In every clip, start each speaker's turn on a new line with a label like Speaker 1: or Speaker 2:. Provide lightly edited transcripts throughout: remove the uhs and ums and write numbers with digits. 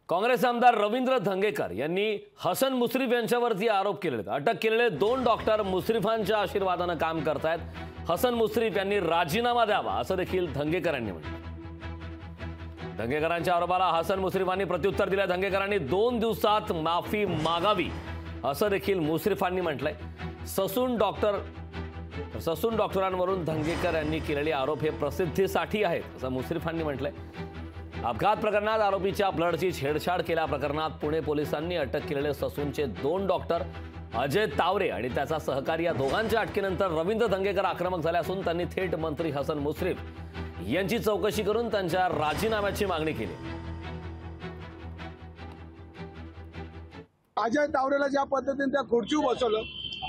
Speaker 1: काँग्रेस आमदार रवींद्र धंगेकर यांनी हसन मुश्रीफ यांच्यावरती आरोप केले आहेत। अटक केलेले 2 डॉक्टर मुश्रीफांच्या आशीर्वादाने काम करतायत। हसन मुश्रीफ यांनी राजीनामा द्यावा असं देखील धंगेकर यांनी म्हटलं। धंगेकरांच्या आरोपाला हसन मुश्रीफांनी प्रत्युत्तर दिलं। धंगेकरांनी 2 दिवसात माफी मागावी असं देखील मुश्रीफांनी म्हटलंय। ससून डॉक्टरांवरून धंगेकर यांनी केलेले आरोप हे प्रसिद्धीसाठी आहेत असं मुश्रीफांनी म्हटलंय। अपघात प्रकरणात आरोपीच्या ब्लडची छेडछाड केल्याप्रकरणात पुणे पोलिसांनी अटक केलेले ससूनचे 2 डॉक्टर अजय तावरे आणि त्याचा सहकारी या दोघांच्या अटकेनंतर रवींद्र धंगेकर आक्रमक झाले असून त्यांनी थेट मंत्री हसन मुश्रीफ यांची चौकशी करून त्यांच्या राजीनाम्याची मागणी केली।
Speaker 2: अजय तावरेला ज्या पद्धतीने त्या खुर्चीवर बसवलं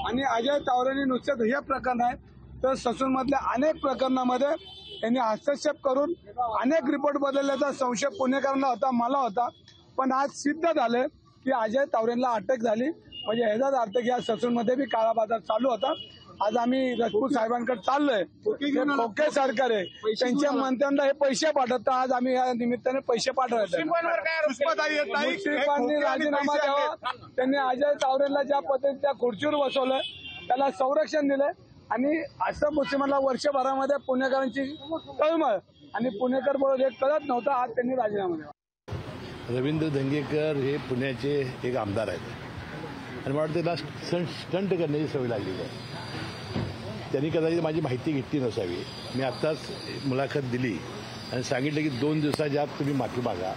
Speaker 2: आणि अजय तावरेने नुसतं हे प्रकरण आहे तर ससून मधल्या अनेक प्रकरणामध्ये त्यांनी हस्तक्षेप करून अनेक रिपोर्ट बदलल्याचा संशय पुणेकरांना होता, मला होता। पण आज सिद्ध झाले की अजय तावरेंना अटक झाली, म्हणजे ह्याचाच अर्थ की या ससून मध्ये बी काळा बाजार चालू होता। आज आम्ही राजपूत साहेबांकडे चाललोय, खोके सरकार आहे त्यांच्या मंत्र्यांना हे पैसे पाठवतात। आज आम्ही या निमित्ताने पैसे पाठवले। मुश्रीफांनी राजीनामा द्यावा, त्यांनी अजय तावरेंना ज्या पद्धतीने त्या खुर्चीवर बसवलं त्याला संरक्षण दिलंय आणि असं मुस्लिमांना वर्षभरामध्ये पुणेकरांची तळमळ आणि पुणेकर बरोबर हे कळत नव्हतं। आज त्यांनी राजीनामा द्यावा।
Speaker 3: रवींद्र धंगेकर हे पुण्याचे एक आमदार आहेत आणि मला वाटतं त्याला स्टंट करण्याची सवय लागलेली आहे। त्यांनी कदाचित माझी माहिती घेतली नसावी। मी आत्ताच मुलाखत दिली आणि सांगितलं की 2 दिवसाच्या आत तुम्ही माफी मागा,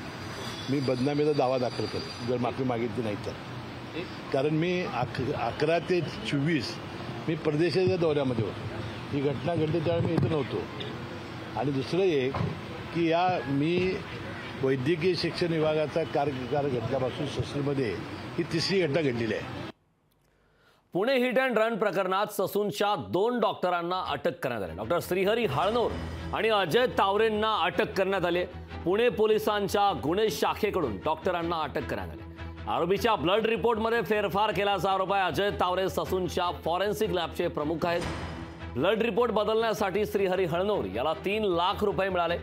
Speaker 3: मी बदनामीचा दावा दाखल करेन जर माफी मागितली नाही तर। कारण मी 11 ते 24 मी परदेशाच्या दौऱ्यामध्ये होतो। ही घटना घडली त्यावेळी मी इथं नव्हतो। आणि दुसरं एक की मी वैद्यकीय शिक्षण विभागाचा कार्यकाळ घेतल्यापासून ससूनमध्ये ही 3री घटना घडलेली आहे।
Speaker 1: पुणे हिट अँड रन प्रकरणात ससूनच्या 2 डॉक्टरांना अटक करण्यात आली। डॉक्टर श्रीहरी हळनोर आणि अजय तावरेंना अटक करण्यात आली। पुणे पोलिसांच्या गुन्हे शाखेकडून डॉक्टरांना अटक करण्यात आली। आरोपीच्या ब्लड रिपोर्टमध्ये फेरफार केल्याचा आरोप आहे। अजय तावरे ससूनच्या फॉरेन्सिक लॅबचे प्रमुख आहेत। ब्लड रिपोर्ट बदलण्यासाठी श्रीहरी हळनोर याला 3 लाख रुपये मिळाले।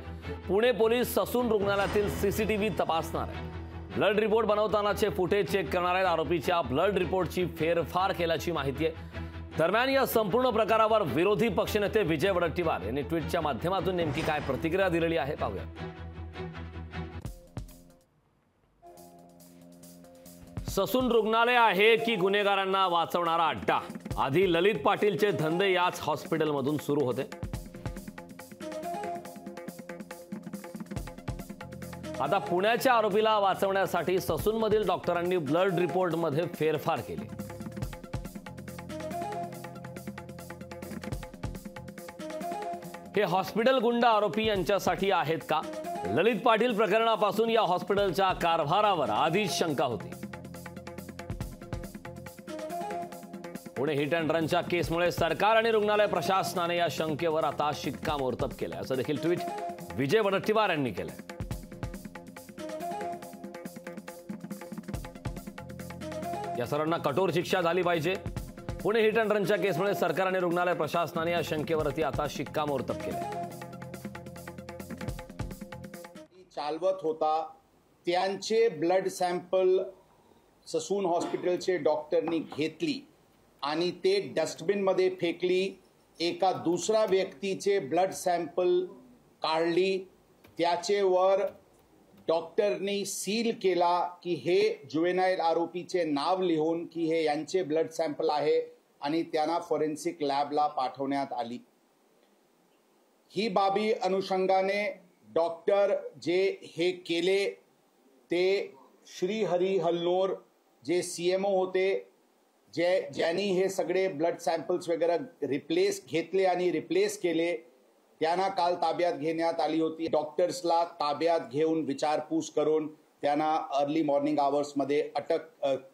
Speaker 1: पुणे पोलीस ससून रुग्णालयातील सीसीटीव्ही तपासणार आहेत। ब्लड रिपोर्ट बनवतानाचे फुटेज चेक करणार आहेत। आरोपीच्या ब्लड रिपोर्टची फेरफार केल्याची माहिती आहे। दरम्यान या संपूर्ण प्रकारावर विरोधी पक्षनेते विजय वडेट्टीवार यांनी ट्विटच्या माध्यमातून नेमकी काय प्रतिक्रिया दिलेली आहे पाहूया। ससून रुग्णालय आहे की गुन्हेगारांना वाचवणारा अड्डा? आधी ललित पाटीलचे धंदे याच हॉस्पिटलमधून सुरू होते। आता पुण्याच्या आरोपीला वाचवण्यासाठी ससूनमधील डॉक्टरांनी ब्लड रिपोर्टमध्ये फेरफार केली। हे हॉस्पिटल गुंड आरोपी यांच्यासाठी आहेत का? ललित पाटील प्रकरणापासून या हॉस्पिटलच्या कारभारावर आधीच शंका होती। पुणे हिट अँड रनच्या केसमुळे सरकार आणि रुग्णालय प्रशासनाने या शंकेवर आता शिक्कामोर्तब केलंय असं देखील ट्विट विजय वडेट्टीवार यांनी केलंय। या सर्वांना कठोर शिक्षा झाली पाहिजे। पुणे हिट अँड रनच्या केसमुळे सरकार आणि रुग्णालय प्रशासनाने या शंकेवरती आता शिक्कामोर्तब केलंय।
Speaker 4: चालवत होता त्यांचे ब्लड सॅम्पल ससून हॉस्पिटलचे डॉक्टरनी घेतली आणि ते डस्टबिन मध्ये फेकली। एका दुसऱ्या व्यक्तीचे ब्लड सॅम्पल काढली, त्याचेवर डॉक्टरनी सील केला की हे जुवेनाईल आरोपीचे नाव लिहून की हे यांचे ब्लड सॅम्पल आहे आणि त्यांना फॉरेन्सिक लॅबला पाठवण्यात आली। ही बाबी अनुषंगाने डॉक्टर जे हे केले ते श्रीहरी हळनोर जे CMO होते, ज्यांनी हे सगळे ब्लड सॅम्पल्स वगैरे घेतले आणि रिप्लेस केले, त्यांना काल ताब्यात घेण्यात आली होती। डॉक्टर्सला ताब्यात घेऊन विचारपूस करून त्यांना अर्ली मॉर्निंग आवर्समध्ये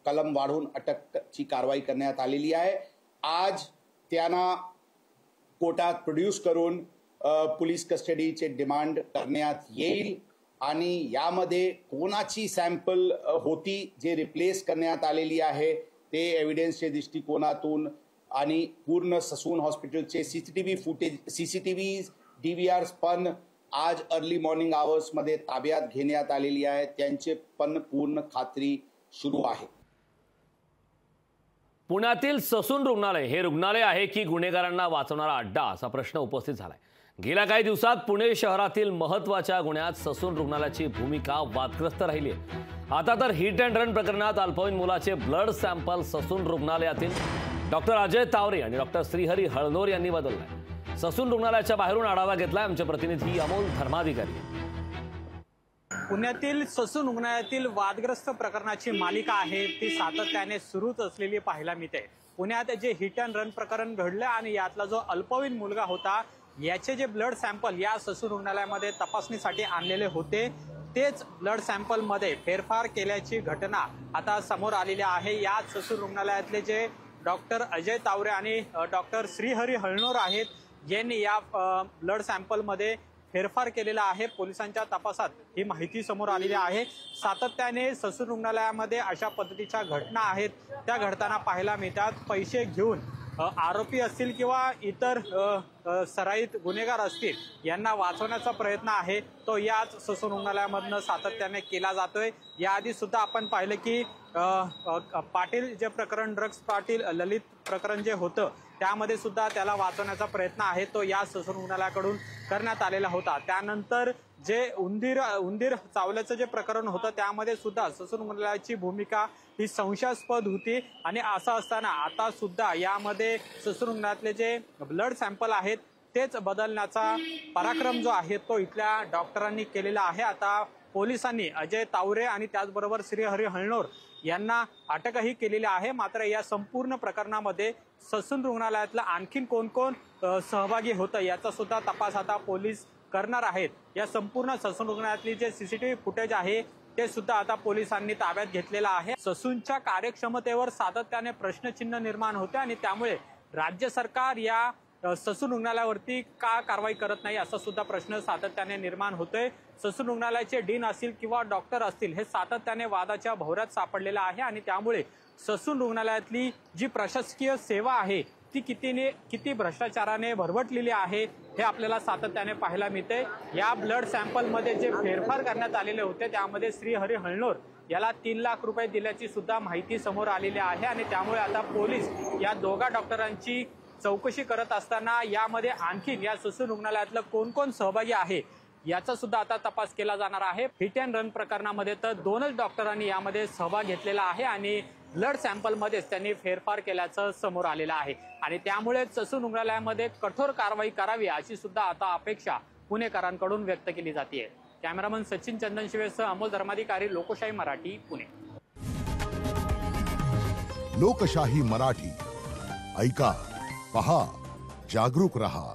Speaker 4: कलम वाढवून अटकची कारवाई करण्यात आलेली आहे। आज त्यांना कोर्टात प्रोड्यूस करून पोलीस कस्टडीचे डिमांड करण्यात येईल आणि यामध्ये कोणाची सॅम्पल होती जे रिप्लेस करण्यात आलेली आहे ते एव्हिडन्सच्या दृष्टिकोनातून आणि पूर्ण ससून हॉस्पिटलचे सीसीटीव्ही फुटेज, CCTV, DVRs पण आज अर्ली मॉर्निंग आवर्समध्ये ताब्यात घेण्यात आलेली आहे. त्यांचे पण पूर्ण खात्री सुरू आहे.
Speaker 1: पुण्यातील ससून रुग्णालय हे रुग्णालय आहे की गुन्हेगारांना वाचवणारा अड्डा असा प्रश्न उपस्थित झालाय. गेल्या काही दिवसात पुणे शहरातील महत्त्वाच्या गुन्ह्यात ससून रुग्णालयाची भूमिका वादग्रस्त राहिली आहे. आता तर हिट अँड रन प्रकरणात अल्पवयीन मुलाचे ब्लड सॅम्पल ससून रुग्णालयातील डॉक्टर अजय तावरे आणि डॉक्टर श्रीहरी हळनोर यांनी बदललाय. ससून रुग्णालयाच्या बाहेरून आढावा घेतलाय आमचे प्रतिनिधी अमोल धर्माधिकारी.
Speaker 5: पुण्यातील ससून रुग्णालयातील वादग्रस्त प्रकरणाची मालिका आहे ती सातत्याने सुरूच असलेली पाहायला मिळते. पुण्यात जे हिट अँड रन प्रकरण घडलं आणि यातला जो अल्पवयीन मुलगा होता याचे जे ब्लड सॅम्पल या ससून रुग्णालयामध्ये तपासणीसाठी आणलेले होते तेच ब्लड सॅम्पलमध्ये फेरफार केल्याची घटना आता समोर आलेली आहे. या ससून रुग्णालयातले जे डॉक्टर अजय तावरे आणि डॉक्टर श्रीहरी हळनोर आहेत यांनी या ब्लड सॅम्पलमध्ये फेरफार केलेला आहे. पोलिसांच्या तपासात ही माहिती समोर आलेली आहे. सातत्याने ससून रुग्णालयामध्ये अशा पद्धतीच्या घटना आहेत त्या घडताना पाहायला मिळतात. पैसे घेऊन आरोपी असतील किंवा इतर सराईत गुन्हेगार असतील यांना वाचवण्याचा प्रयत्न आहे तो याच ससून रुग्णालयामधनं सातत्याने केला जातोय. याआधी सुद्धा आपण पाहिलं की पाटील जे प्रकरण ड्रग्स पाटील ललित प्रकरण जे होतं त्यामध्ये सुद्धा त्याला वाचवण्याचा प्रयत्न आहे तो या ससून रुग्णालयाकडून करण्यात आलेला होता. त्यानंतर जे उंदीर चावल्याचं जे प्रकरण होतं त्यामध्ये सुद्धा ससून रुग्णालयाची भूमिका ही संशयास्पद होती आणि असं असताना आता सुद्धा यामध्ये ससून रुग्णालयातले जे ब्लड सॅम्पल आहेत तेच बदलण्याचा पराक्रम जो आहे तो इथल्या डॉक्टरांनी केलेला आहे. आता पोलिसांनी अजय तावरे आणि त्याचबरोबर श्रीहरी हळनोर यांना अटकही केलेली आहे. मात्र या संपूर्ण प्रकरणामध्ये ससून रुग्णालयातला आणखीन कोण कोण सहभागी होतं याचा सुद्धा तपास आता पोलीस करणार आहेत. या संपूर्ण ससून रुग्णालयातली जे सीसीटीव्ही फुटेज आहे ते सुद्धा आता पोलिसांनी ताब्यात घेतलेलं आहे. ससूनच्या कार्यक्षमतेवर सातत्याने प्रश्नचिन्ह निर्माण होते आणि त्यामुळे राज्य सरकार या ससून रुग्णालयावरती का कारवाई करत नाही असा सुद्धा प्रश्न सातत्याने निर्माण होतोय. ससून रुग्णालयाचे डीन असतील किंवा डॉक्टर असतील हे सातत्याने वादाच्या भोवऱ्यात सापडलेलं आहे आणि त्यामुळे ससून रुग्णालयातली जी प्रशासकीय सेवा आहे ती किती भ्रष्टाचाराने भरभटलेली आहे हे आपल्याला सातत्याने पाहायला मिळते. या ब्लड सॅम्पलमध्ये जे फेरफार करण्यात आलेले होते त्यामध्ये श्रीहरी हळनोर याला 3 लाख रुपये दिल्याची सुद्धा माहिती समोर आलेली आहे आणि त्यामुळे आता पोलीस या दोघा डॉक्टरांची चौकशी करत असताना यामध्ये आणखीन या ससून रुग्णालयातलं कोण कोण सहभागी आहे याचा सुद्धा आता तपास केला जाणार आहे. हिट अँड रन प्रकरणामध्ये तर 2च डॉक्टरांनी यामध्ये सहभाग घेतलेला आहे आणि ब्लड सॅम्पलमध्येच त्यांनी फेरफार केल्याचं समोर आलेलं आहे आणि त्यामुळे ससून रुग्णालयामध्ये कठोर कारवाई करावी अशी सुद्धा आता अपेक्षा पुणेकरांकडून व्यक्त केली जाते. कॅमेरामन सचिन चंदनशिवेसह अमोल धर्माधिकारी, लोकशाही मराठी, पुणे.
Speaker 6: लोकशाही मराठी ऐका, पहा, जागरूक रहा.